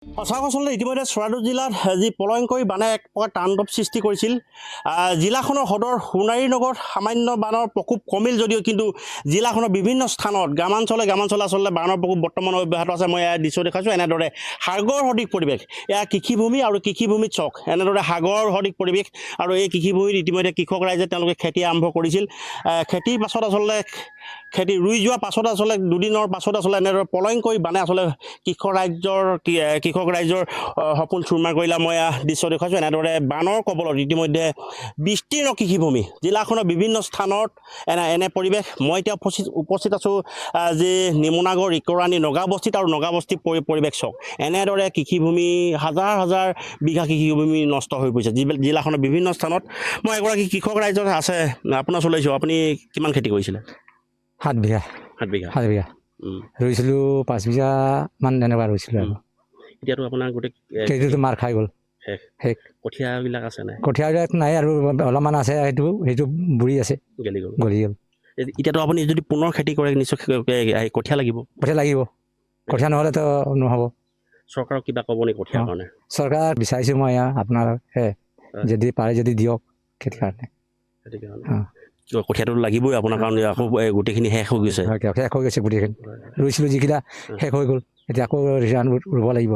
সঁচাকৈ আচলতে ইতিমধ্যে চৰাইদেউ জিলাত যি প্ৰলয়ংকৰী বানে এক প্ৰকাৰ তাণ্ডৱ সৃষ্টি কৰিছিল। জিলাখনৰ সদৰ সোণাৰী নগৰত সামান্য বানৰ প্ৰকোপ কমিল যদিও কিন্তু জিলাখনৰ বিভিন্ন স্থানত গ্ৰামাঞ্চলে আচলতে বানৰ প্ৰকোপ বৰ্তমান অব্যাহত আছে। মই এয়া দৃশ্য দেখাইছোঁ। এনেদৰে সাগৰ সদৃশ পৰিৱেশ, এয়া কৃষিভূমি আৰু কৃষিভূমিত চক এনেদৰে সাগৰ সদৃশ পৰিৱেশ আৰু এই কৃষিভূমিত ইতিমধ্যে কৃষক ৰাইজে তেওঁলোকে খেতি আৰম্ভ কৰিছিল। খেতিৰ পাছত আচলতে খেতি ৰুই যোৱাৰ পাছত আচলতে দুদিনৰ পাছত আচলতে এনেদৰে প্ৰলয়ংকৰী বানে আচলতে কৃষক ৰাইজৰ সপোন চুৰমাৰ কৰিলা। মই দৃশ্য দেখুৱাইছোঁ। এনেদৰে বানৰ কবলত ইতিমধ্যে বিস্তীৰ্ণ কৃষিভূমি জিলাখনৰ বিভিন্ন স্থানত এনে পৰিৱেশ। মই এতিয়া উপস্থিত আছোঁ যি নিমুনাগড় ইকৰাণী নগাবস্তিত আৰু নগাবস্তিত পৰিৱেশ চক এনেদৰে কৃষিভূমি হাজাৰ বিঘা কৃষিভূমি নষ্ট হৈ পৰিছে জিলাখনৰ বিভিন্ন স্থানত। মই এগৰাকী কৃষক ৰাইজৰ আছে আপোনাৰ চলাইছোঁ। আপুনি কিমান খেতি কৰিছিলে? 7 বিঘা। 7 বিঘা ৰুইছিলোঁ 5 বিঘা মান এনেকুৱা ৰুইছিলোঁ আৰু এতিয়াতো আপোনাৰ গোটেই খেতিটো মাৰ খাই গ'ল। শেষ। কঠীয়াবিলাক আছে নাই? কঠীয়াবিলাক নাই আৰু অলপমান আছে, সেইটো বুঢ়ী আছে, গলি গ'ল। এতিয়াতো আপুনি যদি পুনৰ খেতি কৰে নিশ্চয় কঠীয়া লাগিব। কঠীয়া নহ'লেতো নহ'ব। চৰকাৰক কিবা ক'ব নেকি কঠীয়াৰ কাৰণে? চৰকাৰ বিচাৰিছোঁ মই আপোনাৰ যদি পাৰে যদি দিয়ক খেতিৰ কাৰণে। কঠীয়াটো লাগিবই আপোনাৰ কাৰণে, আকৌ গোটেইখিনি শেষ হৈ গৈছে গোটেইখিনি ৰুইছিলোঁ যিকেইটা শেষ হৈ গ'ল, এতিয়া আকৌ ৰুব লাগিব।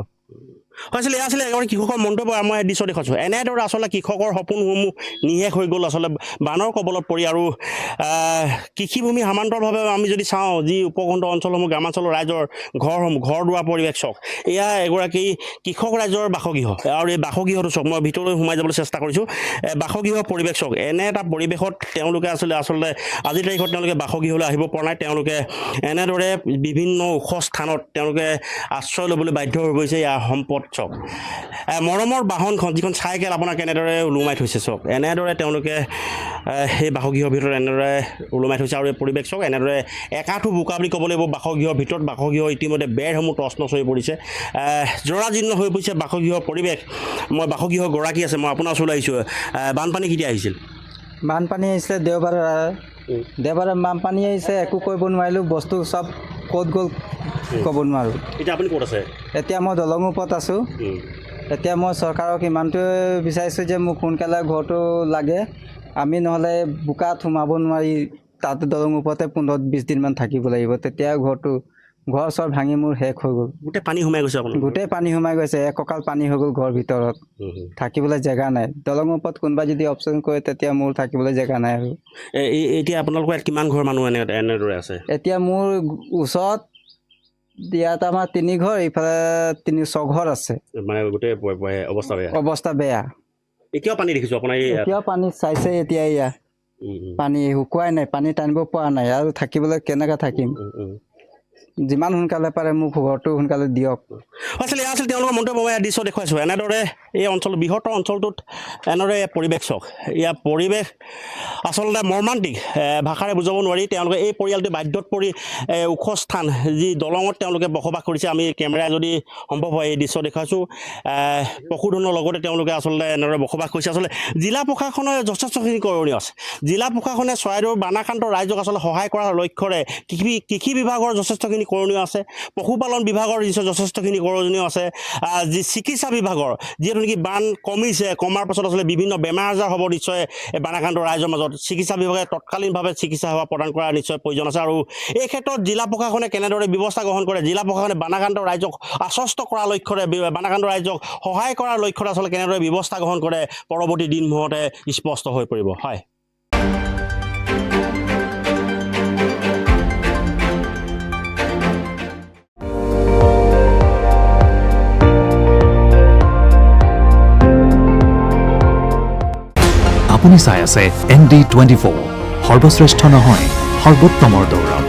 আচলতে এয়া আছিলে এগৰাকী কৃষকৰ মন্তব্য। মই দৃশ্য দেখুৱাইছোঁ। এনেদৰে আচলতে কৃষকৰ সপোনসমূহ নিশেষ হৈ গ'ল আচলতে বানৰ কবলত পৰি। আৰু কৃষিভূমি সমান্তৰভাৱে আমি যদি চাওঁ যি উপকণ্ঠ অঞ্চলসমূহ গ্ৰামাঞ্চলৰ ৰাইজৰ ঘৰ দুৱাৰ পৰিৱেশ চক এয়া এগৰাকী কৃষক ৰাইজৰ বাসগৃহ আৰু এই বাসগৃহটো চক মই ভিতৰলৈ সোমাই যাবলৈ চেষ্টা কৰিছোঁ। বাসগৃহ পৰিৱেশ চক এনে এটা পৰিৱেশত তেওঁলোকে আচলতে আজিৰ তাৰিখত তেওঁলোকে বাসগৃহলৈ আহিব পৰা নাই। তেওঁলোকে এনেদৰে বিভিন্ন ওখ স্থানত তেওঁলোকে আশ্ৰয় ল'বলৈ বাধ্য হৈ গৈছে। ইয়াৰ সম্পদ চক মৰমৰ বাহনখন যিখন চাইকেল আপোনাৰ কেনেদৰে ওলোমাই থৈছে চক এনেদৰে তেওঁলোকে সেই বাসগৃহৰ ভিতৰত এনেদৰে ওলোমাই থৈছে। আৰু এই পৰিৱেশ চক এনেদৰে একাঠো বোকা বুলি ক'ব লাগিব। বাসগৃহৰ ভিতৰত বাসগৃহ ইতিমধ্যে বেৰসমূহ টচ হৈ পৰিছে, জৰাজীৰ্ণ হৈ পৰিছে বাসগৃহৰ পৰিৱেশ। মই বাসগৃহৰ গৰাকী আছে, মই আপোনাৰ ওচৰলৈ আহিছোঁ। বানপানী কেতিয়া আহিছিল? বানপানী আহিছিলে দেওবাৰে বানপানী আহিছে, একো কৰিব নোৱাৰিলোঁ। বস্তু চব ক'ত গ'ল ক'ব নোৱাৰোঁ। এতিয়া আপুনি ক'ত আছে? এতিয়া মই দলঙৰ ওপৰত আছোঁ। এতিয়া মই চৰকাৰক ইমানটোৱে বিচাৰিছোঁ যে মোক সোনকালে ঘৰটো লাগে। আমি নহ'লে বোকাত সোমাব নোৱাৰি, তাত দলঙৰ ওপৰতে 15-20 দিনমান থাকিব লাগিব। তেতিয়া ঘৰ চৰ ভাঙি মোৰ শেষ হৈ গ'ল। গোটেই পানী সোমাই গৈছে আপোনাৰ? গোটেই পানী সোমাই গৈছে, একঁকাল পানী হৈ গ'ল ঘৰৰ ভিতৰত। থাকিবলৈ জেগা নাই। দলঙৰ ওপৰত কোনোবা যদি অপশ্যন কৰে তেতিয়া মোৰ থাকিবলৈ জেগা নাই। আৰু এতিয়া আপোনালোকৰ ইয়াত কিমান ঘৰ মানুহ এনেদৰে আছে? এতিয়া মোৰ ওচৰত ইয়াত আমাৰ 3 ঘৰ, ইফালে 6 ঘৰ আছে। মানে গোটেই অৱস্থা বেয়া। এতিয়াও পানী দেখিছোঁ আপোনাৰ? এতিয়াও পানী চাইছে। এতিয়া এয়া পানী শুকুৱাই নাই, পানী টানিব পৰা নাই। আৰু থাকিবলৈ কেনেকৈ থাকিম? যিমান সোনকালে পাৰে মোক ঘৰটো সোনকালে দিয়ক। আচলতে এয়া আছিল তেওঁলোকৰ মন্তব্য। মই দৃশ্য দেখুৱাইছোঁ। এনেদৰে এই বৃহত্তৰ অঞ্চলটোত এনেদৰে পৰিৱেশ চক ইয়াৰ পৰিৱেশ আচলতে মৰ্মান্তিক, ভাষাৰে বুজাব নোৱাৰি। তেওঁলোকে এই পৰিয়ালটো বাধ্যত পৰি ওখ স্থান যি দলঙত তেওঁলোকে বসবাস কৰিছে। আমি কেমেৰাই যদি সম্ভৱ হয় এই দৃশ্য দেখুৱাইছোঁ। পশুধনৰ লগতে তেওঁলোকে আচলতে এনেদৰে বসবাস কৰিছে। আচলতে জিলা প্ৰশাসনে যথেষ্টখিনি কৰণীয় আছে। জিলা প্ৰশাসনে চৰাইদেউৰ বানাক্ৰান্ত ৰাইজক আচলতে সহায় কৰাৰ লক্ষ্যৰে কৃষি বিভাগৰ যথেষ্টখিনি কৰণীয় আছে। পশুপালন বিভাগৰ যথেষ্টখিনি কৰণীয় আছে। যি চিকিৎসা বিভাগৰ যিহেতু নেকি বান কমাৰ পাছত আচলতে বিভিন্ন বেমাৰ আজাৰ হ'ব নিশ্চয় বানাক্ৰান্ত ৰাইজৰ মাজত। চিকিৎসা বিভাগে তৎকালীনভাৱে চিকিৎসা সেৱা প্ৰদান কৰাৰ নিশ্চয় প্ৰয়োজন আছে। আৰু এই ক্ষেত্ৰত জিলা প্ৰশাসনে কেনেদৰে ব্যৱস্থা গ্ৰহণ কৰে, জিলা প্ৰশাসনে বানাক্ৰান্ত ৰাইজক আশ্বস্ত কৰাৰ লক্ষ্যৰে বানাক্ৰান্ত ৰাইজক সহায় কৰাৰ লক্ষ্যৰে আচলতে কেনেদৰে ব্যৱস্থা গ্ৰহণ কৰে পৰৱৰ্তী দিনসমূহতে স্পষ্ট হৈ পৰিব। হয়। আপুনি চাই আছে ND24, সৰ্বশ্ৰেষ্ঠ নহয় সৰ্বোত্তমৰ দৌৰত।